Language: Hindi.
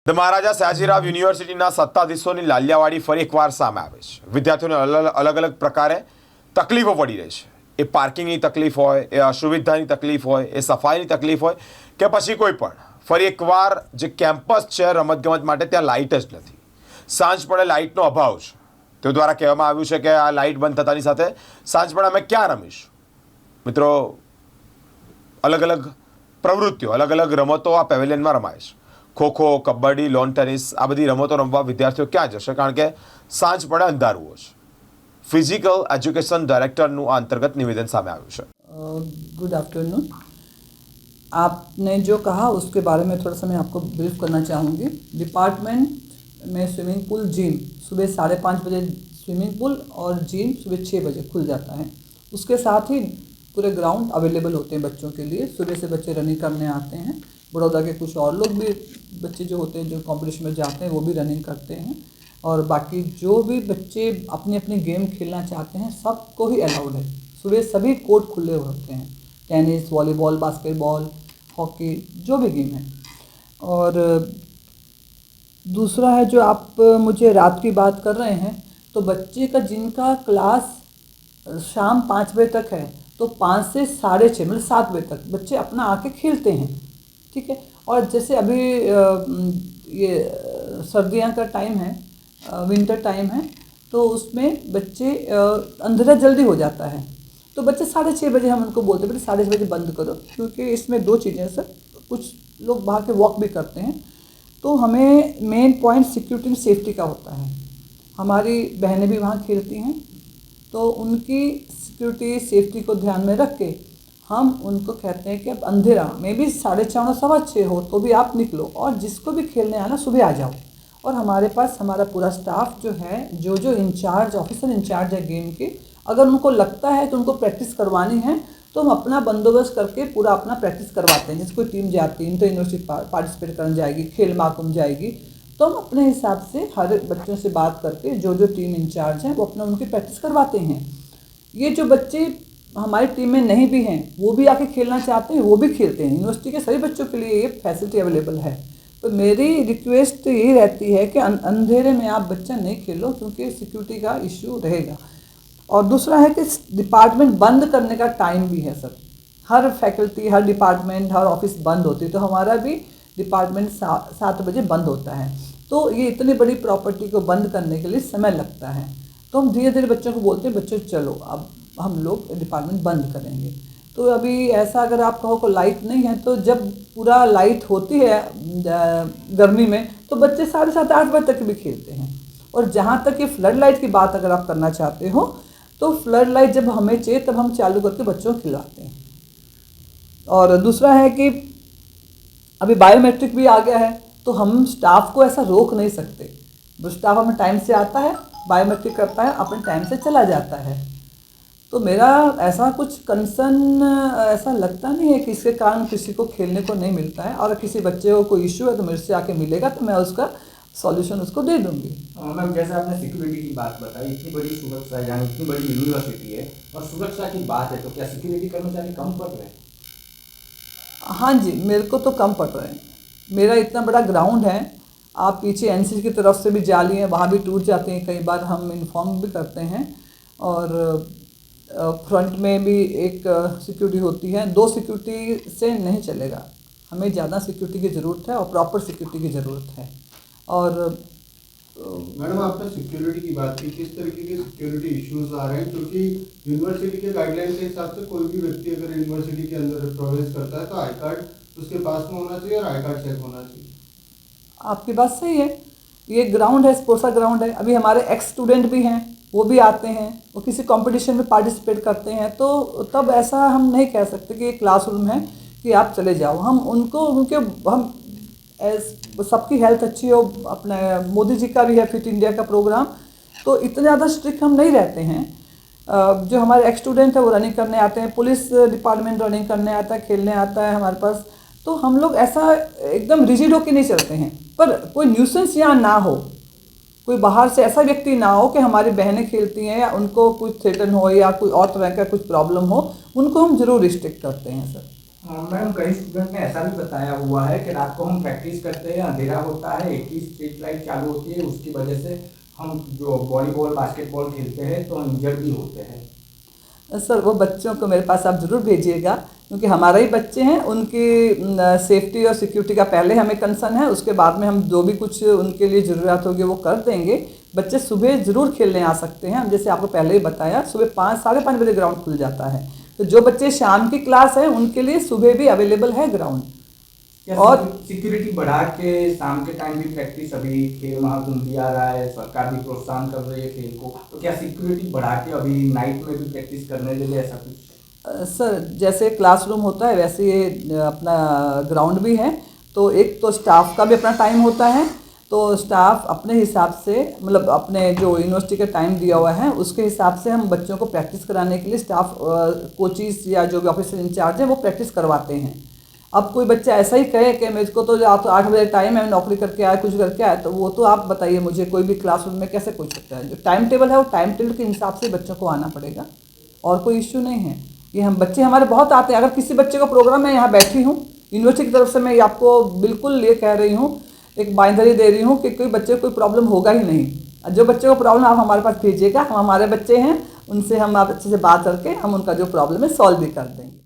ધ મહારાજા સયાજીરાવ યુનિવર્સિટીના સત્તાધીશોની લાલિયાવાડી ફરી એકવાર સામે આવે છે. વિદ્યાર્થીઓને અલગ અલગ પ્રકારે તકલીફો પડી રહી છે. એ પાર્કિંગની તકલીફ હોય, એ અસુવિધાની તકલીફ હોય, એ સફાઈની તકલીફ હોય કે પછી કોઈ પણ. ફરી એકવાર જે કેમ્પસ છે રમતગમત માટે ત્યાં લાઇટ જ નથી. સાંજ પડે લાઇટનો અભાવ છે. તેઓ દ્વારા કહેવામાં આવ્યું છે કે આ લાઇટ બંધ થતાની સાથે સાંજ પડે અમે ક્યાં રમીશું. મિત્રો, અલગ અલગ પ્રવૃત્તિઓ, અલગ અલગ રમતો આ પેવેલિયનમાં રમાય છે. ખોખો, કબડ્ડી, લોન ટેનિસ, આ બધી રમતો રમવા વિદ્યાર્થીઓ ક્યાં જશે? કારણ કે સાંજ પડે અંધારું હોય છે. ફિઝિકલ એજ્યુકેશન ડાયરેક્ટરનું આ અંતર્ગત નિવેદન સામે આવ્યું છે. Good afternoon. आपने जो कहा उसके बारे में थोड़ा सा मैं आपको ब्रीफ करना चाहूँगी. डिपार्टमेंट में स्विमिंग पूल, जिम सुबह 5:30 बजे स्विमिंग पूल और जिम सुबह 6 बजे खुल जाता है. उसके साथ ही पूरे ग्राउंड अवेलेबल होते हैं बच्चों के लिए. सुबह से बच्चे रनिंग करने आते हैं. बड़ौदा के कुछ और लोग भी बच्चे जो होते हैं जो कंपटीशन में जाते हैं वो भी रनिंग करते हैं. और बाकी जो भी बच्चे अपनी अपनी गेम खेलना चाहते हैं सबको ही अलाउड है. सुबह सभी कोर्ट खुले होते हैं. टेनिस, वॉलीबॉल, बास्केटबॉल, हॉकी, जो भी गेम है. और दूसरा है जो आप मुझे रात की बात कर रहे हैं, तो बच्चे का जिनका क्लास शाम 5 बजे तक है तो 5 से 6:30 मतलब 7 बजे तक बच्चे अपना आके खेलते हैं. ठीक है. और जैसे अभी ये सर्दियाँ का टाइम है, विंटर टाइम है, तो उसमें बच्चे अंधेरा जल्दी हो जाता है तो बच्चे 6:30 बजे हम उनको बोलते हैं बेटे 6:30 बजे बंद करो. क्योंकि इसमें 2 चीज़ें सर, कुछ लोग बाहर के वॉक भी करते हैं. तो हमें main point security and safety का होता है. हमारी बहनें भी वहाँ खेलती हैं तो उनकी सिक्योरिटी सेफ्टी को ध्यान में रख के हम उनको कहते हैं कि अब अंधेरा में भी 4:30 6:15 हो तो भी आप निकलो और जिसको भी खेलने आना सुबह आ जाओ. और हमारे पास हमारा पूरा स्टाफ जो है, जो इंचार्ज ऑफिसर इंचार्ज है गेम के, अगर उनको लगता है तो उनको प्रैक्टिस करवानी है तो हम अपना बंदोबस्त करके पूरा अपना प्रैक्टिस करवाते हैं. जैसे कोई टीम जाती है, इंटर यूनिवर्सिटी पार्टिसिपेट करने जाएगी, खेल महाकुंभ जाएगी, तो हम अपने हिसाब से हर बच्चों से बात करके जो टीम इंचार्ज हैं वो अपना उनकी प्रैक्टिस करवाते हैं. ये जो बच्चे हमारी टीम में नहीं भी हैं वो भी आके खेलना चाहते हैं, वो भी खेलते हैं. यूनिवर्सिटी के सभी बच्चों के लिए ये फैसिलिटी अवेलेबल है. तो मेरी रिक्वेस्ट यही रहती है कि अंधेरे में आप बच्चा नहीं खेलो क्योंकि सिक्योरिटी का इश्यू रहेगा. और दूसरा है कि डिपार्टमेंट बंद करने का टाइम भी है सर. हर फैकल्टी, हर डिपार्टमेंट, हर ऑफिस बंद होती है तो हमारा भी डिपार्टमेंट 7 बजे बंद होता है. तो ये इतनी बड़ी प्रॉपर्टी को बंद करने के लिए समय लगता है. तो हम धीरे धीरे बच्चों को बोलते हैं बच्चों चलो अब हम लोग डिपार्टमेंट बंद करेंगे. तो अभी ऐसा अगर आप कहो को लाइट नहीं है तो जब पूरा लाइट होती है गर्मी में तो बच्चे 7:30 बजे तक भी खेलते हैं. और जहाँ तक ये फ्लड लाइट की बात अगर आप करना चाहते हो तो फ्लड लाइट जब हमें चाहिए तब हम चालू करके बच्चों को खिलाते हैं. और दूसरा है कि अभी बायोमेट्रिक भी आ गया है तो हम स्टाफ को ऐसा रोक नहीं सकते. जो स्टाफ अपने टाइम से आता है, बायोमेट्रिक करता है, अपने टाइम से चला जाता है. तो मेरा ऐसा कुछ कंसर्न ऐसा लगता नहीं है कि इसके कारण किसी को खेलने को नहीं मिलता है. और किसी बच्चे को कोई इश्यू है तो मेरे से आके मिलेगा तो मैं उसका सॉल्यूशन उसको दे दूंगी. मैम, जैसे आपने सिक्योरिटी की बात बताई, इतनी बड़ी सुरक्षा यानी इतनी बड़ी यूनिवर्सिटी है और सुरक्षा की बात है तो क्या सिक्योरिटी कर्मचारी कम पड़ रहे हैं? हाँ जी, मेरे को तो कम पड़ रहे हैं. मेरा इतना बड़ा ग्राउंड है. आप पीछे एनसीसी की तरफ से भी जाली हैं, वहाँ भी टूट जाते हैं कई बार, हम इन्फॉर्म भी करते हैं. और फ्रंट में भी एक सिक्योरिटी होती है. 2 सिक्योरिटी से नहीं चलेगा. हमें ज़्यादा सिक्योरिटी की ज़रूरत है और प्रॉपर सिक्योरिटी की ज़रूरत है. और मैडम, आपने सिक्योरिटी की बात की, किस तरीके के सिक्योरिटी इश्यूज आ रहे हैं? क्योंकि यूनिवर्सिटी के गाइडलाइन के हिसाब से कोई भी व्यक्ति अगर यूनिवर्सिटी के अंदर प्रवेश करता है तो आई कार्ड उसके पास में होना चाहिए और आई कार्ड चेक होना चाहिए. आपकी बात सही है. ये ग्राउंड है, स्पोर्ट्स का ग्राउंड है. अभी हमारे एक्स स्टूडेंट भी हैं, वो भी आते हैं, वो किसी कंपटीशन में पार्टिसिपेट करते हैं. तो तब ऐसा हम नहीं कह सकते कि ये क्लासरूम है कि आप चले जाओ. हम उनको, क्योंकि हम सबकी हेल्थ अच्छी हो, अपने मोदी जी का भी है फिट इंडिया का प्रोग्राम, तो इतने ज़्यादा स्ट्रिक्ट हम नहीं रहते हैं. जो हमारे एक्स स्टूडेंट है वो रनिंग करने आते हैं, पुलिस डिपार्टमेंट रनिंग करने आता है, खेलने आता है हमारे पास. तो हम लोग ऐसा एकदम रिजिड होकर नहीं चलते हैं. पर कोई न्यूसेंस यहाँ ना हो, कोई बाहर से ऐसा व्यक्ति ना हो कि हमारी बहनें खेलती हैं या उनको कुछ थ्रेटन हो या कोई और तरह का कुछ प्रॉब्लम हो, उनको हम ज़रूर रिस्ट्रिक्ट करते हैं सर. मैम कई स्टूडेंट ने ऐसा भी बताया हुआ है कि रात को हम प्रैक्टिस करते हैं, अंधेरा होता है, एक ही स्ट्रीट लाइट चालू होती है, उसकी वजह से हम जो वॉलीबॉल बास्केटबॉल खेलते हैं तो हम इंजर्ड भी होते हैं। सर वो बच्चों को मेरे पास आप ज़रूर भेजिएगा, क्योंकि हमारे ही बच्चे हैं, उनकी सेफ्टी और सिक्योरिटी का पहले हमें कंसर्न है, उसके बाद में हम जो भी कुछ उनके लिए ज़रूरत होगी वो कर देंगे। बच्चे सुबह ज़रूर खेलने आ सकते हैं, हम जैसे आपको पहले ही बताया सुबह 5 साढ़े 5 बजे ग्राउंड खुल जाता है, तो जो बच्चे शाम की क्लास है उनके लिए सुबह भी अवेलेबल है ग्राउंड। और सिक्योरिटी बढ़ा के शाम के टाइम भी प्रैक्टिस, अभी खेल महाकुंभ भी आ रहा है, सरकार भी प्रोत्साहन कर रही है खेल को, तो क्या सिक्योरिटी बढ़ा के अभी नाइट में भी प्रैक्टिस करने के लिए ऐसा कुछ? सर जैसे क्लासरूम होता है वैसे ये अपना ग्राउंड भी है, तो एक तो स्टाफ का भी अपना टाइम होता है, तो स्टाफ अपने हिसाब से मतलब अपने जो यूनिवर्सिटी का टाइम दिया हुआ है उसके हिसाब से हम बच्चों को प्रैक्टिस कराने के लिए स्टाफ कोचिज़ या जो भी ऑफिसर इंचार्ज है वो प्रैक्टिस करवाते हैं। अब कोई बच्चा ऐसा ही कहे कि मेरे को तो आप तो 8 बजे टाइम है, मैं नौकरी करके आया कुछ करके आया, तो वो तो आप बताइए मुझे कोई भी क्लासरूम में कैसे कोच सकता है। जो टाइम टेबल है वो टाइम टेबल के हिसाब से बच्चों को आना पड़ेगा, और कोई इश्यू नहीं है। ये हम बच्चे हमारे बहुत आते हैं, अगर किसी बच्चे को प्रोग्राम मैं यहाँ बैठी हूँ यूनिवर्सिटी की तरफ से, मैं आपको बिल्कुल ये कह रही हूँ, एक बांयधरी दे रही हूँ कि कोई बच्चे को कोई प्रॉब्लम होगा ही नहीं। जो बच्चे को प्रॉब्लम आप हमारे पास भेजिएगा, हम हमारे बच्चे हैं, उनसे हम आप अच्छे से बात करके हम उनका जो प्रॉब्लम है सॉल्व भी कर देंगे।